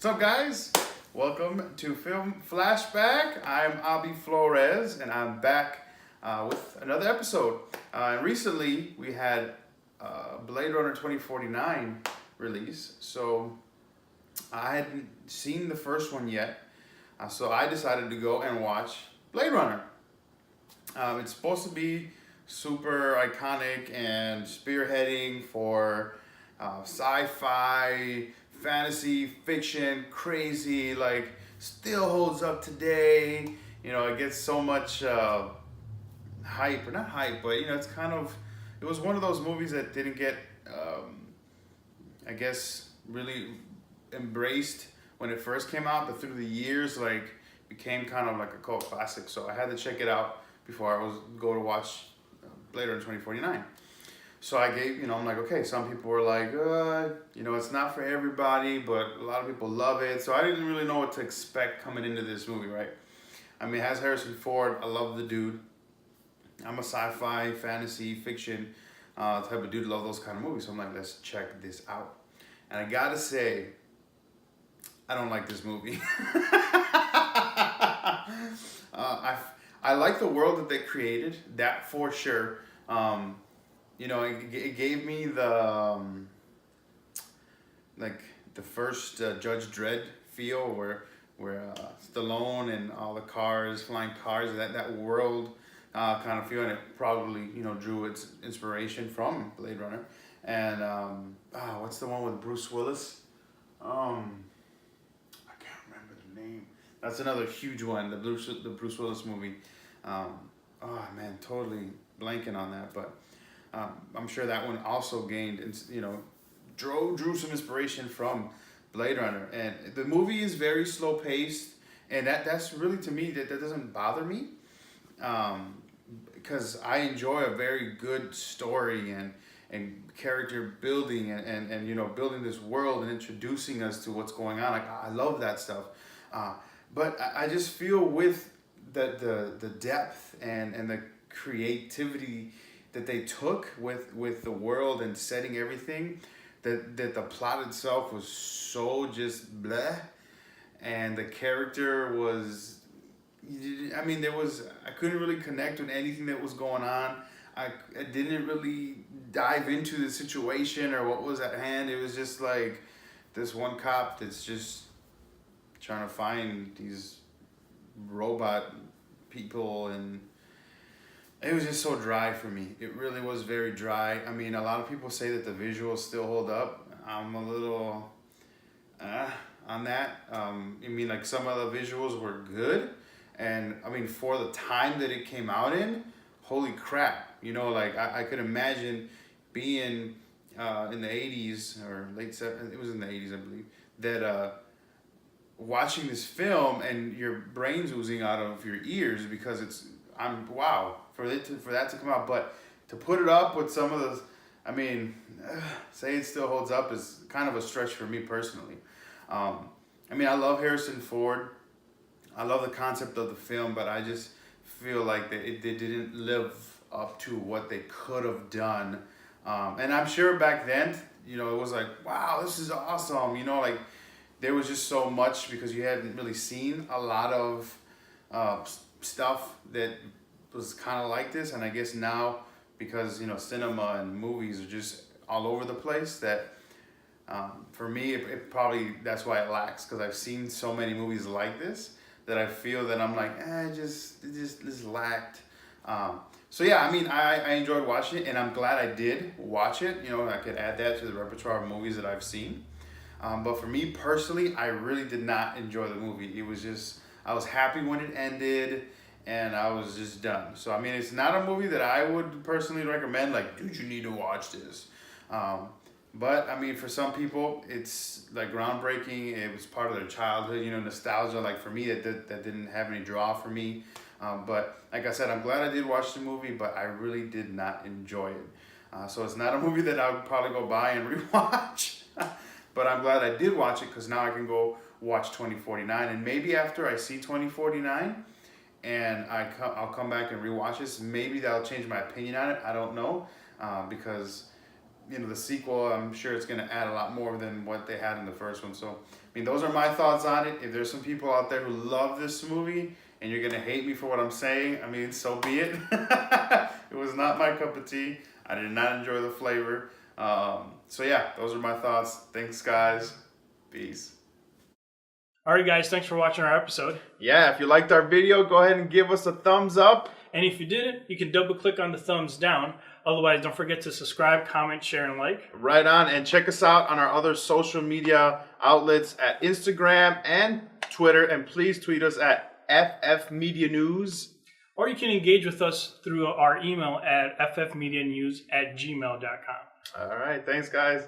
up, guys? Welcome to Film Flashback. I'm Abi Flores, and I'm back with another episode. Recently, we had Blade Runner 2049 release, so I hadn't seen the first one yet, so I decided to go and watch Blade Runner. It's supposed to be super iconic and spearheading for sci-fi, fantasy, fiction, crazy, like still holds up today. You know, it gets so much hype, or not hype, but you know, it was one of those movies that didn't get, I guess, really embraced when it first came out, but through the years, like, became kind of like a cult classic. So I had to check it out before I go to watch Blade Runner 2049. So I gave, I'm like, okay, some people were like, it's not for everybody, but a lot of people love it. So I didn't really know what to expect coming into this movie, right? I mean, it has Harrison Ford. I love the dude. I'm a sci-fi, fantasy, fiction type of dude. Love those kind of movies. So I'm like, let's check this out. And I gotta say, I don't like this movie. I like the world that they created, that for sure. It gave me the the first Judge Dredd feel, where Stallone and all the cars, flying cars, that world kind of feel, and it probably drew its inspiration from Blade Runner. And what's the one with Bruce Willis? I can't remember the name. That's another huge one, the Bruce Willis movie. Totally blanking on that, but. I'm sure that one also gained, drew some inspiration from Blade Runner. And the movie is very slow paced, and that's really, to me, that doesn't bother me, because I enjoy a very good story and character building and building this world and introducing us to what's going on. Like, I love that stuff, but I just feel with the depth and the creativity that they took with the world and setting everything, that the plot itself was so just bleh, and the character was, I couldn't really connect with anything that was going on. I didn't really dive into the situation or what was at hand. It was just like this one cop that's just trying to find these robot people, and it was just so dry for me. It really was very dry. I mean, a lot of people say that the visuals still hold up. I'm a little on that. Like, some of the visuals were good. And, for the time that it came out in, holy crap. I could imagine being in the 80s or late 70s, it was in the 80s, I believe, that watching this film and your brain's oozing out of your ears because wow. For that to come out, but to put it up with some of the, say it still holds up is kind of a stretch for me personally. I love Harrison Ford. I love the concept of the film, but I just feel like they didn't live up to what they could have done. And I'm sure back then, it was like, wow, this is awesome. There was just so much because you hadn't really seen a lot of stuff that was kind of like this. And I guess now, because cinema and movies are just all over the place, that for me it probably, that's why it lacks, because I've seen so many movies like this that I feel that I'm like, it just lacked. So yeah, I enjoyed watching it, and I'm glad I did watch it. I could add that to the repertoire of movies that I've seen. But for me personally, I really did not enjoy the movie. It was just, I was happy when it ended, and I was just done. So, it's not a movie that I would personally recommend, like, dude, you need to watch this. But, for some people, it's, like, groundbreaking. It was part of their childhood, nostalgia. Like, for me, that didn't have any draw for me. But, like I said, I'm glad I did watch the movie, but I really did not enjoy it. So it's not a movie that I would probably go buy and rewatch. But I'm glad I did watch it, because now I can go watch 2049. And maybe after I see 2049, and I'll come back and rewatch this, maybe that'll change my opinion on it. I don't know, because the sequel, I'm sure it's going to add a lot more than what they had in the first one. So, I mean, those are my thoughts on it. If there's some people out there who love this movie and you're going to hate me for what I'm saying, I mean, so be it. It was not my cup of tea. I did not enjoy the flavor. So yeah, those are my thoughts. Thanks, guys. Peace. Alright guys, thanks for watching our episode. Yeah, if you liked our video, go ahead and give us a thumbs up. And if you didn't, you can double click on the thumbs down. Otherwise, don't forget to subscribe, comment, share, and like. Right on. And check us out on our other social media outlets at Instagram and Twitter. And please tweet us at FF Media News. Or you can engage with us through our email at ffmedianews@gmail.com. All right. Thanks, guys.